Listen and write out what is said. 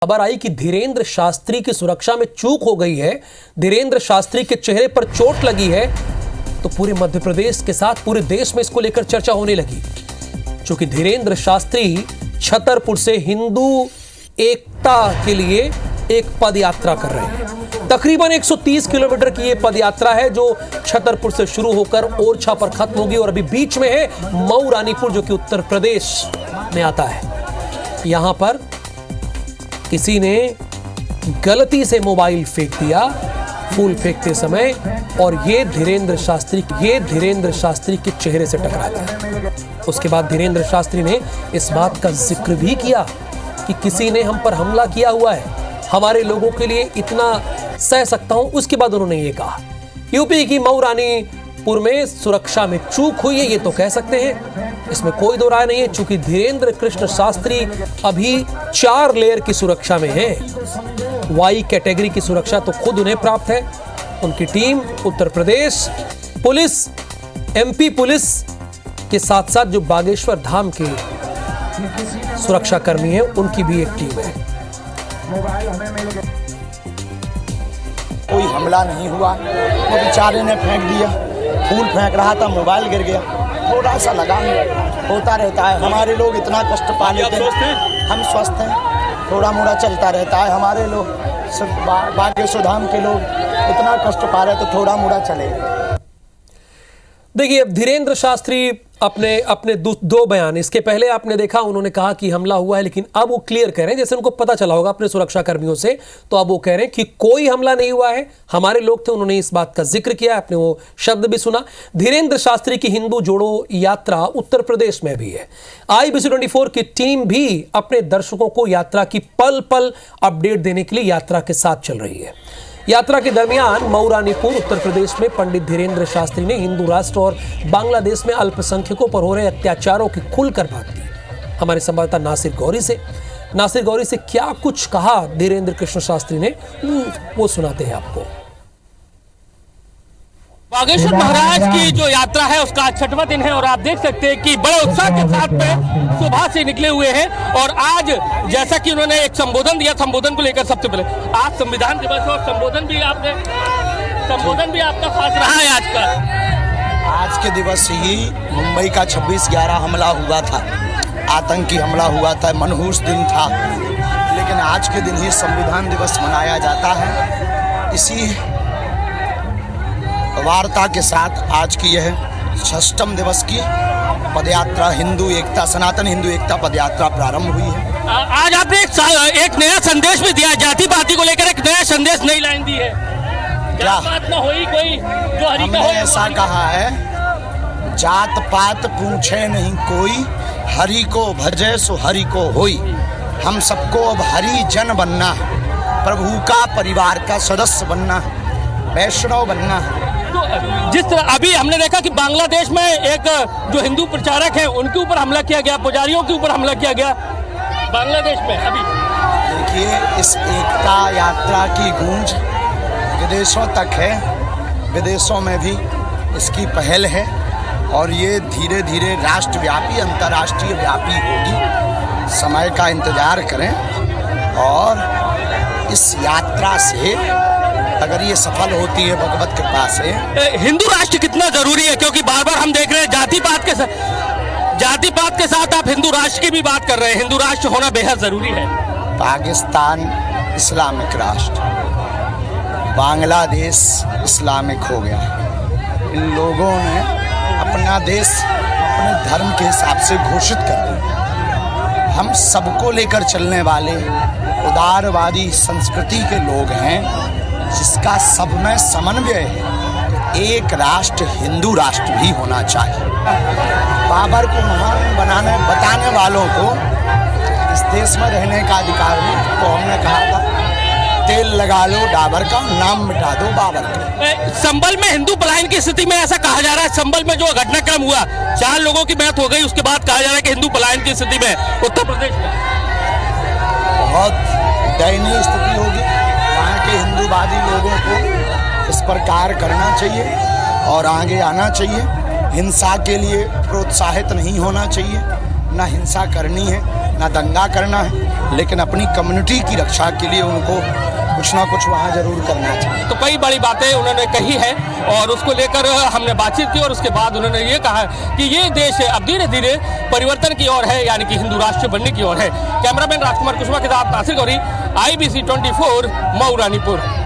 खबर आई कि धीरेन्द्र शास्त्री की सुरक्षा में चूक हो गई है, धीरेन्द्र शास्त्री के चेहरे पर चोट लगी है, तो पूरे मध्य प्रदेश के साथ पूरे देश में इसको लेकर चर्चा होने लगी। क्योंकि धीरेन्द्र शास्त्री छतरपुर से हिंदू एकता के लिए एक पद यात्रा कर रहे हैं। तकरीबन 130 किलोमीटर की यह पद यात्रा है जो छतरपुर से शुरू होकर ओरछा पर खत्म होगी और अभी बीच में है मऊ रानीपुर, जो कि उत्तर प्रदेश में आता है। यहां पर किसी ने गलती से मोबाइल फेंक दिया फूल फेंकते समय और ये धीरेन्द्र शास्त्री के चेहरे से टकरा गया। उसके बाद धीरेन्द्र शास्त्री ने इस बात का जिक्र भी किया कि किसी ने हम पर हमला किया हुआ है, हमारे लोगों के लिए इतना सह सकता हूं। उसके बाद उन्होंने ये कहा यूपी की मऊ रानीपुर में सुरक्षा में चूक हुई है, ये तो कह सकते हैं, इसमें कोई दो राय नहीं है। चूंकि धीरेन्द्र कृष्ण शास्त्री अभी 4 लेयर की सुरक्षा में है। वाई कैटेगरी की सुरक्षा तो खुद उन्हें प्राप्त है। उनकी team Uttar Pradesh police, MP police के साथ साथ जो बागेश्वर धाम के सुरक्षा कर्मी हैं उनकी भी एक टीम है। कोई हमला नहीं हुआ, वो बेचारे ने फेंक दिया, फूल फेंक रहा था, मोबाइल गिर गया, थोड़ा सा लगा, होता रहता है। हमारे लोग इतना कष्ट पा लेते हैं, हम स्वस्थ हैं, थोड़ा मोड़ा चलता रहता है। हमारे लोग बागेश्वर धाम के लोग इतना कष्ट पा रहे तो थोड़ा मोड़ा चले। देखिए, अब धीरेन्द्र शास्त्री अपने दो बयान, इसके पहले आपने देखा उन्होंने कहा कि हमला हुआ है, लेकिन अब वो क्लियर कह रहे हैं, जैसे उनको पता चला होगा अपने सुरक्षा कर्मियों से, तो अब वो कह रहे हैं कि कोई हमला नहीं हुआ है, हमारे लोग थे। उन्होंने इस बात का जिक्र किया, आपने वो शब्द भी सुना। धीरेन्द्र शास्त्री की हिंदू जोड़ो यात्रा उत्तर प्रदेश में भी है। IBC24 की टीम भी अपने दर्शकों को यात्रा की पल पल अपडेट देने के लिए यात्रा के साथ चल रही है। यात्रा के दरमियान मऊ रानीपुर उत्तर प्रदेश में पंडित धीरेन्द्र शास्त्री ने हिंदू राष्ट्र और बांग्लादेश में अल्पसंख्यकों पर हो रहे अत्याचारों की खुलकर बात की। हमारे संवाददाता नासिर गौरी से क्या कुछ कहा धीरेन्द्र कृष्ण शास्त्री ने, वो सुनाते हैं आपको। बागेश्वर महाराज की जो यात्रा है उसका 6वां दिन है और आप देख सकते हैं कि बड़े उत्साह के साथ में सुबह से निकले हुए हैं। और आज जैसा कि उन्होंने एक संबोधन दिया, संबोधन को लेकर सबसे पहले आज संविधान दिवस और संबोधन भी आपका खास रहा है आज का। आज के दिवस ही मुंबई का 26/11 हमला हुआ था, आतंकी हमला हुआ था, मनहूस दिन था, लेकिन आज के दिन ही संविधान दिवस मनाया जाता है। इसी वार्ता के साथ आज की यह 6म दिवस की पदयात्रा सनातन हिंदू एकता पदयात्रा प्रारंभ हुई है। आज आपने एक नया संदेश भी दिया, जाति पाति को लेकर एक नया संदेश, नई लाइन दी है। क्या बात ना होई कोई जो हरि का हमने ऐसा कहा है, जात पात पूछे नहीं कोई, हरि को भजे सो हरि को होई। हम सबको अब हरि जन बनना है, प्रभु का परिवार का सदस्य बनना है, वैष्णव बनना है। तो जिस तरह अभी हमने देखा कि बांग्लादेश में एक जो हिंदू प्रचारक हैं उनके ऊपर हमला किया गया, पुजारियों के ऊपर हमला किया गया बांग्लादेश में। अभी देखिए, इस एकता यात्रा की गूंज विदेशों तक है, विदेशों में भी इसकी पहल है और ये धीरे धीरे राष्ट्रव्यापी अंतर्राष्ट्रीय व्यापी होगी। समय का इंतजार करें और इस यात्रा से अगर ये सफल होती है भगवत कृपा से। हिंदू राष्ट्र कितना जरूरी है, क्योंकि बार बार हम देख रहे हैं जाति पात के साथ आप हिंदू राष्ट्र की भी बात कर रहे हैं। हिंदू राष्ट्र होना बेहद जरूरी है। पाकिस्तान इस्लामिक राष्ट्र, बांग्लादेश इस्लामिक हो गया। इन लोगों ने अपना देश अपने धर्म के हिसाब से घोषित कर दिया। हम सबको लेकर चलने वाले उदारवादी संस्कृति के लोग हैं, जिसका सब में समन्वय है। एक राष्ट्र हिंदू राष्ट्र भी होना चाहिए। बाबर को महान बताने वालों को इस देश में रहने का अधिकार नहीं, तो हमने कहा था तेल लगा लो डाबर का, नाम मिटा दो बाबर का। संभल में हिंदू पलायन की स्थिति में ऐसा कहा जा रहा है, संभल में जो घटनाक्रम हुआ 4 लोगों की मौत हो गई, उसके बाद कहा जा रहा है कि हिंदू पलायन की स्थिति में उत्तर प्रदेश में बहुत दयनीय स्थिति होगी। वहाँ के हिंदूवादी लोगों को इस पर कार्य करना चाहिए और आगे आना चाहिए। हिंसा के लिए प्रोत्साहित नहीं होना चाहिए, ना हिंसा करनी है, ना दंगा करना है। लेकिन अपनी कम्युनिटी की रक्षा के लिए उनको कुछ ना कुछ वहाँ जरूर करना चाहिए। तो कई बड़ी बातें उन्होंने कही है और उसको लेकर हमने बातचीत की और उसके बाद उन्होंने ये कहा कि ये देश अब धीरे धीरे परिवर्तन की ओर है, यानी कि हिंदू राष्ट्र बनने की ओर है। कैमरामैन राजकुमार कुशवाहा के साथ नासिर गौरी, IBC 24, मऊ रानीपुर।